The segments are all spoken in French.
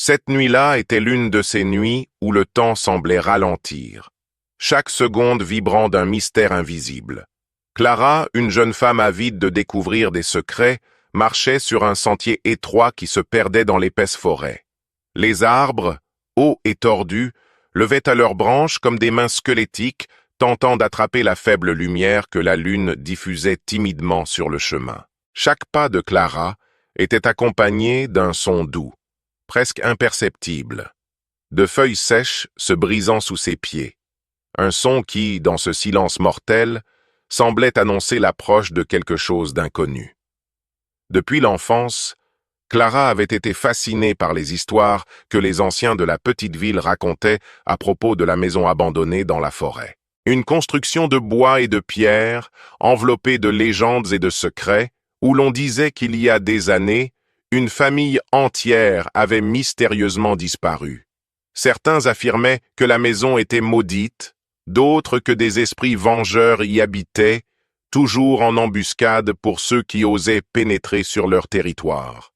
Cette nuit-là était l'une de ces nuits où le temps semblait ralentir, chaque seconde vibrant d'un mystère invisible. Clara, une jeune femme avide de découvrir des secrets, marchait sur un sentier étroit qui se perdait dans l'épaisse forêt. Les arbres, hauts et tordus, levaient à leurs branches comme des mains squelettiques, tentant d'attraper la faible lumière que la lune diffusait timidement sur le chemin. Chaque pas de Clara était accompagné d'un son doux, presque imperceptible, de feuilles sèches se brisant sous ses pieds. Un son qui, dans ce silence mortel, semblait annoncer l'approche de quelque chose d'inconnu. Depuis l'enfance, Clara avait été fascinée par les histoires que les anciens de la petite ville racontaient à propos de la maison abandonnée dans la forêt. Une construction de bois et de pierre, enveloppée de légendes et de secrets, où l'on disait qu'il y a des années, une famille entière avait mystérieusement disparu. Certains affirmaient que la maison était maudite, d'autres que des esprits vengeurs y habitaient, toujours en embuscade pour ceux qui osaient pénétrer sur leur territoire.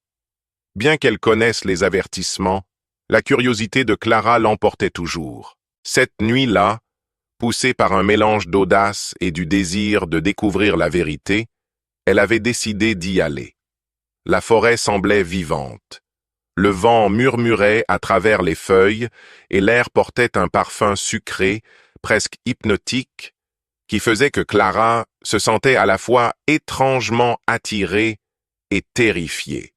Bien qu'elle connaisse les avertissements, la curiosité de Clara l'emportait toujours. Cette nuit-là, poussée par un mélange d'audace et du désir de découvrir la vérité, elle avait décidé d'y aller. La forêt semblait vivante. Le vent murmurait à travers les feuilles et l'air portait un parfum sucré, presque hypnotique, qui faisait que Clara se sentait à la fois étrangement attirée et terrifiée.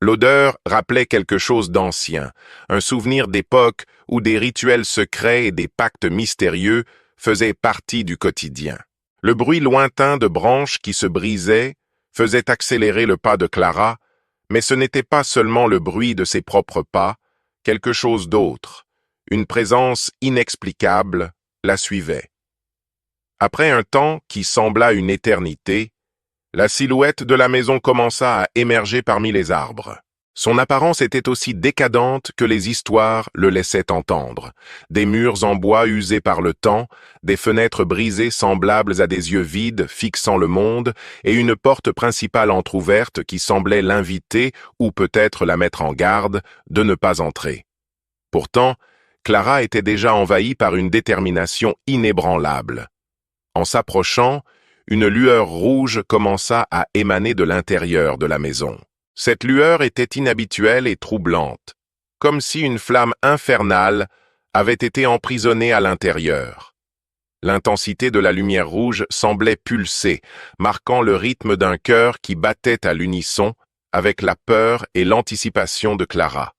L'odeur rappelait quelque chose d'ancien, un souvenir d'époque où des rituels secrets et des pactes mystérieux faisaient partie du quotidien. Le bruit lointain de branches qui se brisaient faisait accélérer le pas de Clara, mais ce n'était pas seulement le bruit de ses propres pas, quelque chose d'autre, une présence inexplicable, la suivait. Après un temps qui sembla une éternité, la silhouette de la maison commença à émerger parmi les arbres. Son apparence était aussi décadente que les histoires le laissaient entendre. Des murs en bois usés par le temps, des fenêtres brisées semblables à des yeux vides fixant le monde, et une porte principale entr'ouverte qui semblait l'inviter, ou peut-être la mettre en garde, de ne pas entrer. Pourtant, Clara était déjà envahie par une détermination inébranlable. En s'approchant, une lueur rouge commença à émaner de l'intérieur de la maison. Cette lueur était inhabituelle et troublante, comme si une flamme infernale avait été emprisonnée à l'intérieur. L'intensité de la lumière rouge semblait pulser, marquant le rythme d'un cœur qui battait à l'unisson avec la peur et l'anticipation de Clara.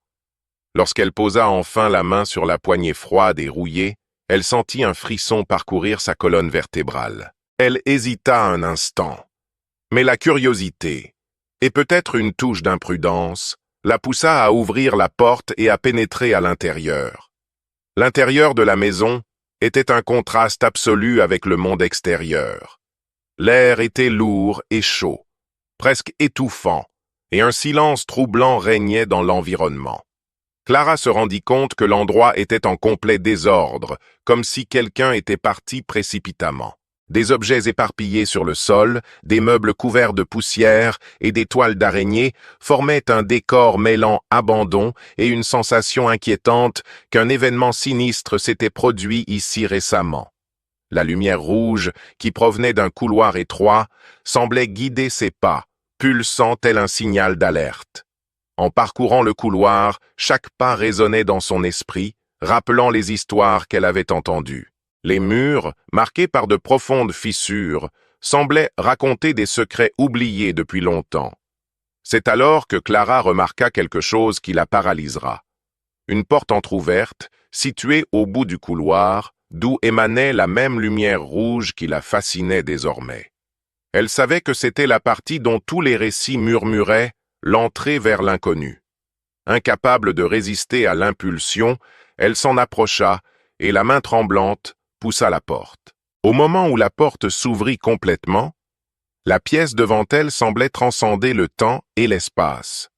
Lorsqu'elle posa enfin la main sur la poignée froide et rouillée, elle sentit un frisson parcourir sa colonne vertébrale. Elle hésita un instant, mais la curiosité, et peut-être une touche d'imprudence, la poussa à ouvrir la porte et à pénétrer à l'intérieur. L'intérieur de la maison était un contraste absolu avec le monde extérieur. L'air était lourd et chaud, presque étouffant, et un silence troublant régnait dans l'environnement. Clara se rendit compte que l'endroit était en complet désordre, comme si quelqu'un était parti précipitamment. Des objets éparpillés sur le sol, des meubles couverts de poussière et des toiles d'araignée formaient un décor mêlant abandon et une sensation inquiétante qu'un événement sinistre s'était produit ici récemment. La lumière rouge, qui provenait d'un couloir étroit, semblait guider ses pas, pulsant tel un signal d'alerte. En parcourant le couloir, chaque pas résonnait dans son esprit, rappelant les histoires qu'elle avait entendues. Les murs, marqués par de profondes fissures, semblaient raconter des secrets oubliés depuis longtemps. C'est alors que Clara remarqua quelque chose qui la paralysera. Une porte entr'ouverte, située au bout du couloir, d'où émanait la même lumière rouge qui la fascinait désormais. Elle savait que c'était la partie dont tous les récits murmuraient, l'entrée vers l'inconnu. Incapable de résister à l'impulsion, elle s'en approcha, et la main tremblante, poussa la porte. Au moment où la porte s'ouvrit complètement, la pièce devant elle semblait transcender le temps et l'espace.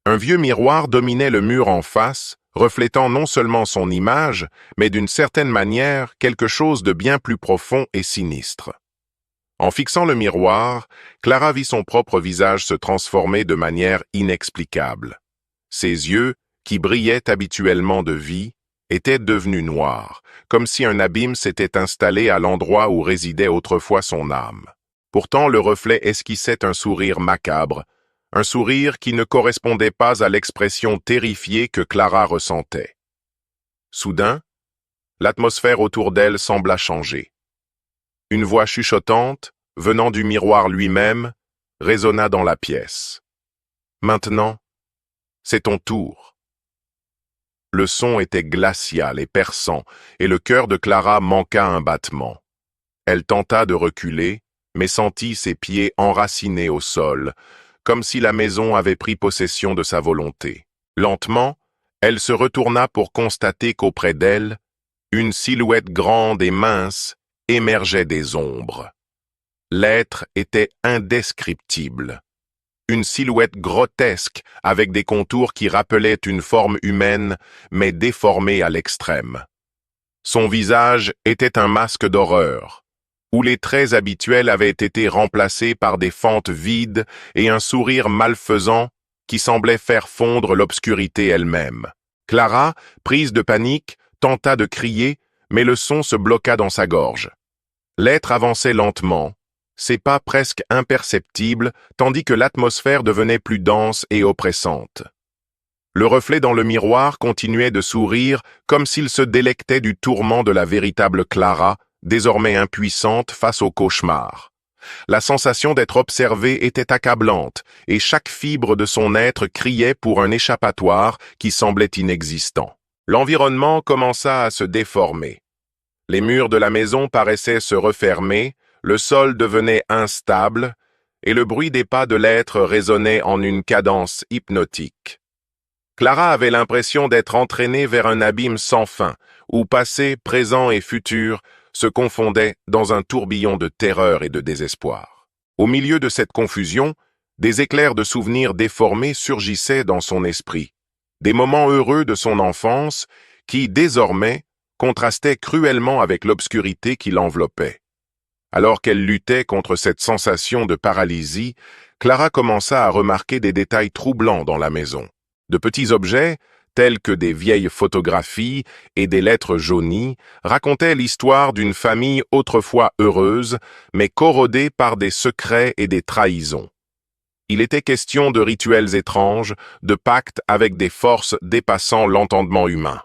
Un vieux miroir dominait le mur en face, reflétant non seulement son image, mais d'une certaine manière quelque chose de bien plus profond et sinistre. En fixant le miroir, Clara vit son propre visage se transformer de manière inexplicable. Ses yeux, qui brillait habituellement de vie, était devenu noir, comme si un abîme s'était installé à l'endroit où résidait autrefois son âme. Pourtant, le reflet esquissait un sourire macabre, un sourire qui ne correspondait pas à l'expression terrifiée que Clara ressentait. Soudain, l'atmosphère autour d'elle sembla changer. Une voix chuchotante, venant du miroir lui-même, résonna dans la pièce. « Maintenant, c'est ton tour. » Le son était glacial et perçant, et le cœur de Clara manqua un battement. Elle tenta de reculer, mais sentit ses pieds enracinés au sol, comme si la maison avait pris possession de sa volonté. Lentement, elle se retourna pour constater qu'auprès d'elle, une silhouette grande et mince émergeait des ombres. L'être était indescriptible. Une silhouette grotesque avec des contours qui rappelaient une forme humaine, mais déformée à l'extrême. Son visage était un masque d'horreur, où les traits habituels avaient été remplacés par des fentes vides et un sourire malfaisant qui semblait faire fondre l'obscurité elle-même. Clara, prise de panique, tenta de crier, mais le son se bloqua dans sa gorge. L'être avançait lentement, ses pas presque imperceptibles, tandis que l'atmosphère devenait plus dense et oppressante. Le reflet dans le miroir continuait de sourire comme s'il se délectait du tourment de la véritable Clara, désormais impuissante face au cauchemar. La sensation d'être observée était accablante, et chaque fibre de son être criait pour un échappatoire qui semblait inexistant. L'environnement commença à se déformer. Les murs de la maison paraissaient se refermer, le sol devenait instable, et le bruit des pas de l'être résonnait en une cadence hypnotique. Clara avait l'impression d'être entraînée vers un abîme sans fin, où passé, présent et futur se confondaient dans un tourbillon de terreur et de désespoir. Au milieu de cette confusion, des éclairs de souvenirs déformés surgissaient dans son esprit, des moments heureux de son enfance qui, désormais, contrastaient cruellement avec l'obscurité qui l'enveloppait. Alors qu'elle luttait contre cette sensation de paralysie, Clara commença à remarquer des détails troublants dans la maison. De petits objets, tels que des vieilles photographies et des lettres jaunies, racontaient l'histoire d'une famille autrefois heureuse, mais corrodée par des secrets et des trahisons. Il était question de rituels étranges, de pactes avec des forces dépassant l'entendement humain.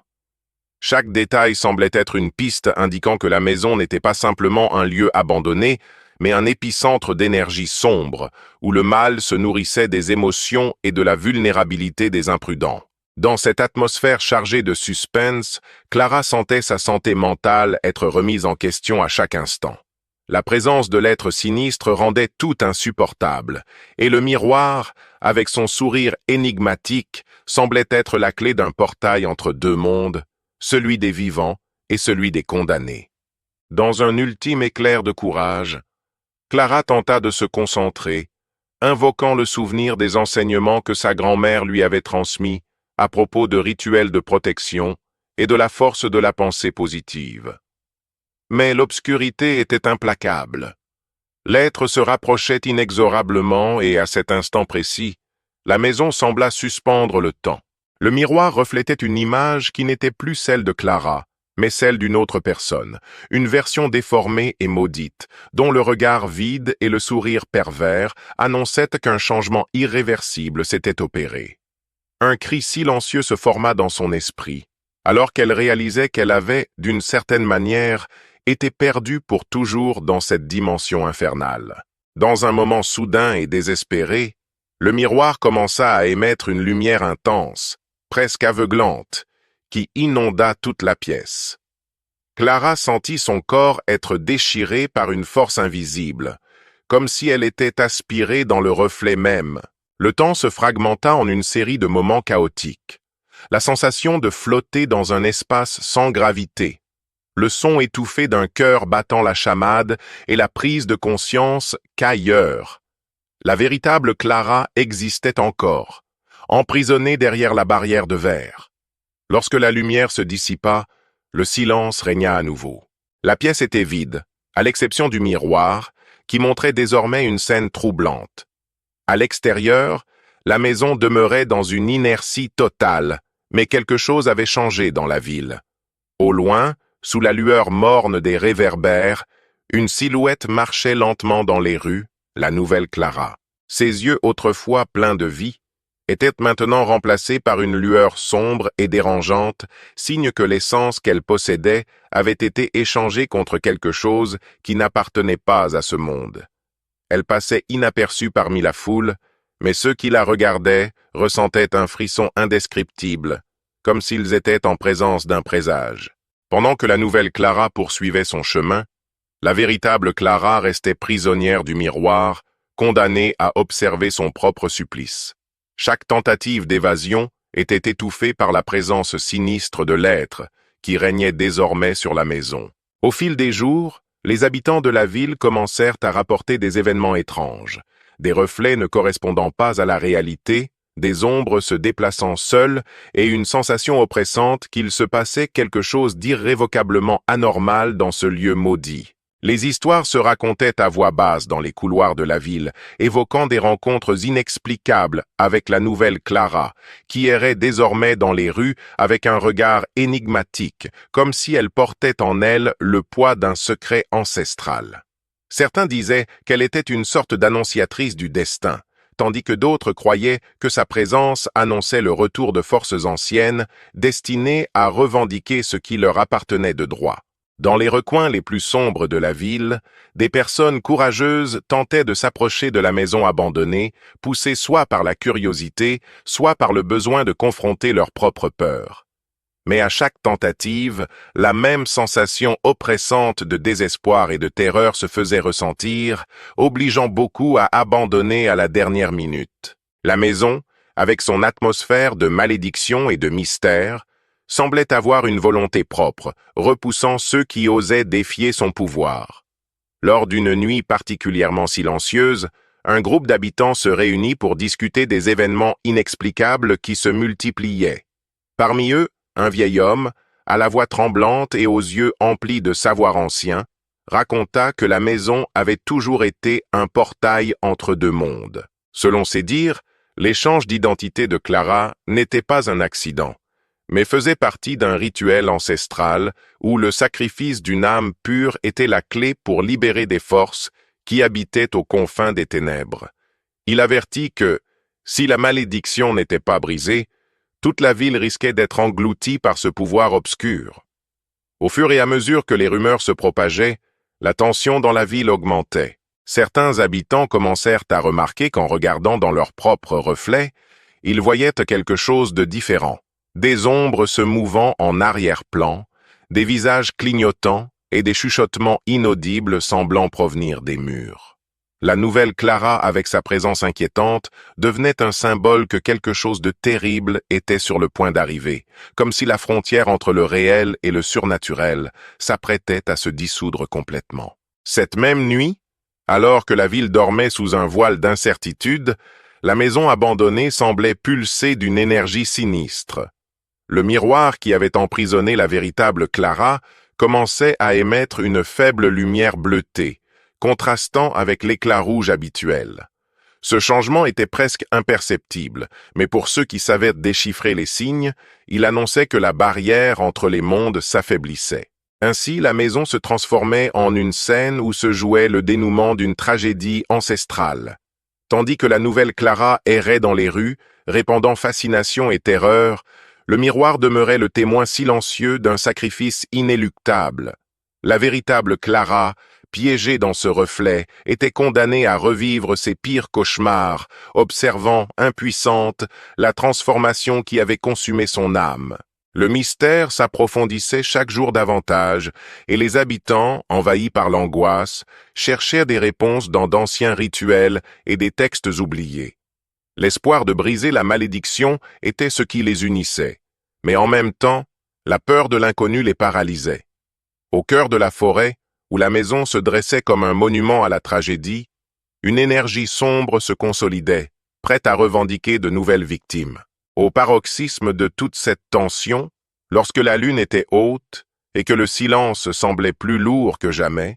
Chaque détail semblait être une piste indiquant que la maison n'était pas simplement un lieu abandonné, mais un épicentre d'énergie sombre, où le mal se nourrissait des émotions et de la vulnérabilité des imprudents. Dans cette atmosphère chargée de suspense, Clara sentait sa santé mentale être remise en question à chaque instant. La présence de l'être sinistre rendait tout insupportable, et le miroir, avec son sourire énigmatique, semblait être la clé d'un portail entre deux mondes, celui des vivants et celui des condamnés. Dans un ultime éclair de courage, Clara tenta de se concentrer, invoquant le souvenir des enseignements que sa grand-mère lui avait transmis à propos de rituels de protection et de la force de la pensée positive. Mais l'obscurité était implacable. L'être se rapprochait inexorablement et, à cet instant précis, la maison sembla suspendre le temps. Le miroir reflétait une image qui n'était plus celle de Clara, mais celle d'une autre personne, une version déformée et maudite, dont le regard vide et le sourire pervers annonçaient qu'un changement irréversible s'était opéré. Un cri silencieux se forma dans son esprit, alors qu'elle réalisait qu'elle avait, d'une certaine manière, été perdue pour toujours dans cette dimension infernale. Dans un moment soudain et désespéré, le miroir commença à émettre une lumière intense, presque aveuglante, qui inonda toute la pièce. Clara sentit son corps être déchiré par une force invisible, comme si elle était aspirée dans le reflet même. Le temps se fragmenta en une série de moments chaotiques. La sensation de flotter dans un espace sans gravité, le son étouffé d'un cœur battant la chamade et la prise de conscience qu'ailleurs, la véritable Clara existait encore, emprisonnée derrière la barrière de verre. Lorsque la lumière se dissipa, le silence régna à nouveau. La pièce était vide, à l'exception du miroir, qui montrait désormais une scène troublante. À l'extérieur, la maison demeurait dans une inertie totale, Mais quelque chose avait changé dans la ville. Au loin, sous la lueur morne des réverbères, une silhouette marchait lentement dans les rues, la nouvelle Clara. Ses yeux autrefois pleins de vie étaient maintenant remplacés par une lueur sombre et dérangeante, signe que l'essence qu'elle possédait avait été échangée contre quelque chose qui n'appartenait pas à ce monde. Elle passait inaperçue parmi la foule, mais ceux qui la regardaient ressentaient un frisson indescriptible, comme s'ils étaient en présence d'un présage. Pendant que la nouvelle Clara poursuivait son chemin, la véritable Clara restait prisonnière du miroir, condamnée à observer son propre supplice. Chaque tentative d'évasion était étouffée par la présence sinistre de l'être qui régnait désormais sur la maison. Au fil des jours, les habitants de la ville commencèrent à rapporter des événements étranges, des reflets ne correspondant pas à la réalité, des ombres se déplaçant seules et une sensation oppressante qu'il se passait quelque chose d'irrévocablement anormal dans ce lieu maudit. Les histoires se racontaient à voix basse dans les couloirs de la ville, évoquant des rencontres inexplicables avec la nouvelle Clara, qui errait désormais dans les rues avec un regard énigmatique, comme si elle portait en elle le poids d'un secret ancestral. Certains disaient qu'elle était une sorte d'annonciatrice du destin, tandis que d'autres croyaient que sa présence annonçait le retour de forces anciennes, destinées à revendiquer ce qui leur appartenait de droit. Dans les recoins les plus sombres de la ville, des personnes courageuses tentaient de s'approcher de la maison abandonnée, poussées soit par la curiosité, soit par le besoin de confronter leur propre peur. Mais à chaque tentative, la même sensation oppressante de désespoir et de terreur se faisait ressentir, obligeant beaucoup à abandonner à la dernière minute. La maison, avec son atmosphère de malédiction et de mystère, semblait avoir une volonté propre, repoussant ceux qui osaient défier son pouvoir. Lors d'une nuit particulièrement silencieuse, un groupe d'habitants se réunit pour discuter des événements inexplicables qui se multipliaient. Parmi eux, un vieil homme, à la voix tremblante et aux yeux emplis de savoir ancien, raconta que la maison avait toujours été un portail entre deux mondes. Selon ses dires, l'échange d'identité de Clara n'était pas un accident, mais faisait partie d'un rituel ancestral où le sacrifice d'une âme pure était la clé pour libérer des forces qui habitaient aux confins des ténèbres. Il avertit que, si la malédiction n'était pas brisée, toute la ville risquait d'être engloutie par ce pouvoir obscur. Au fur et à mesure que les rumeurs se propageaient, la tension dans la ville augmentait. Certains habitants commencèrent à remarquer qu'en regardant dans leur propre reflet, ils voyaient quelque chose de différent. Des ombres se mouvant en arrière-plan, des visages clignotants et des chuchotements inaudibles semblant provenir des murs. La nouvelle Clara, avec sa présence inquiétante, devenait un symbole que quelque chose de terrible était sur le point d'arriver, comme si la frontière entre le réel et le surnaturel s'apprêtait à se dissoudre complètement. Cette même nuit, alors que la ville dormait sous un voile d'incertitude, la maison abandonnée semblait pulser d'une énergie sinistre. Le miroir qui avait emprisonné la véritable Clara commençait à émettre une faible lumière bleutée, contrastant avec l'éclat rouge habituel. Ce changement était presque imperceptible, mais pour ceux qui savaient déchiffrer les signes, il annonçait que la barrière entre les mondes s'affaiblissait. Ainsi, la maison se transformait en une scène où se jouait le dénouement d'une tragédie ancestrale. Tandis que la nouvelle Clara errait dans les rues, répandant fascination et terreur, le miroir demeurait le témoin silencieux d'un sacrifice inéluctable. La véritable Clara, piégée dans ce reflet, était condamnée à revivre ses pires cauchemars, observant, impuissante, la transformation qui avait consumé son âme. Le mystère s'approfondissait chaque jour davantage, et les habitants, envahis par l'angoisse, cherchèrent des réponses dans d'anciens rituels et des textes oubliés. L'espoir de briser la malédiction était ce qui les unissait, mais en même temps, la peur de l'inconnu les paralysait. Au cœur de la forêt, où la maison se dressait comme un monument à la tragédie, une énergie sombre se consolidait, prête à revendiquer de nouvelles victimes. Au paroxysme de toute cette tension, lorsque la lune était haute et que le silence semblait plus lourd que jamais,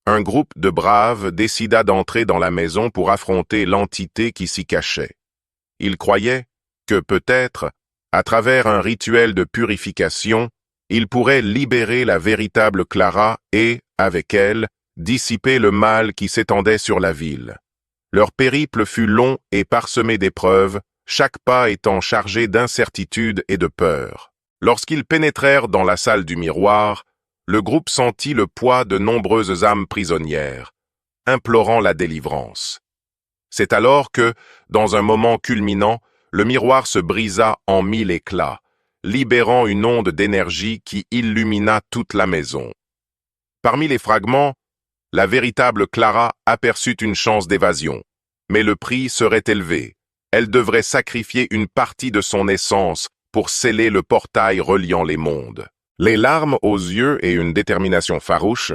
un groupe de braves décida d'entrer dans la maison pour affronter l'entité qui s'y cachait. Ils croyaient que, peut-être, À travers un rituel de purification, ils pourraient libérer la véritable Clara et, avec elle, dissiper le mal qui s'étendait sur la ville. Leur périple fut long et parsemé d'épreuves, chaque pas étant chargé d'incertitude et de peur. Lorsqu'ils pénétrèrent dans la salle du miroir, le groupe sentit le poids de nombreuses âmes prisonnières, implorant la délivrance. C'est alors que, dans un moment culminant, le miroir se brisa en 1000 éclats, libérant une onde d'énergie qui illumina toute la maison. Parmi les fragments, la véritable Clara aperçut une chance d'évasion, mais le prix serait élevé. Elle devrait sacrifier une partie de son essence pour sceller le portail reliant les mondes. Les larmes aux yeux et une détermination farouche,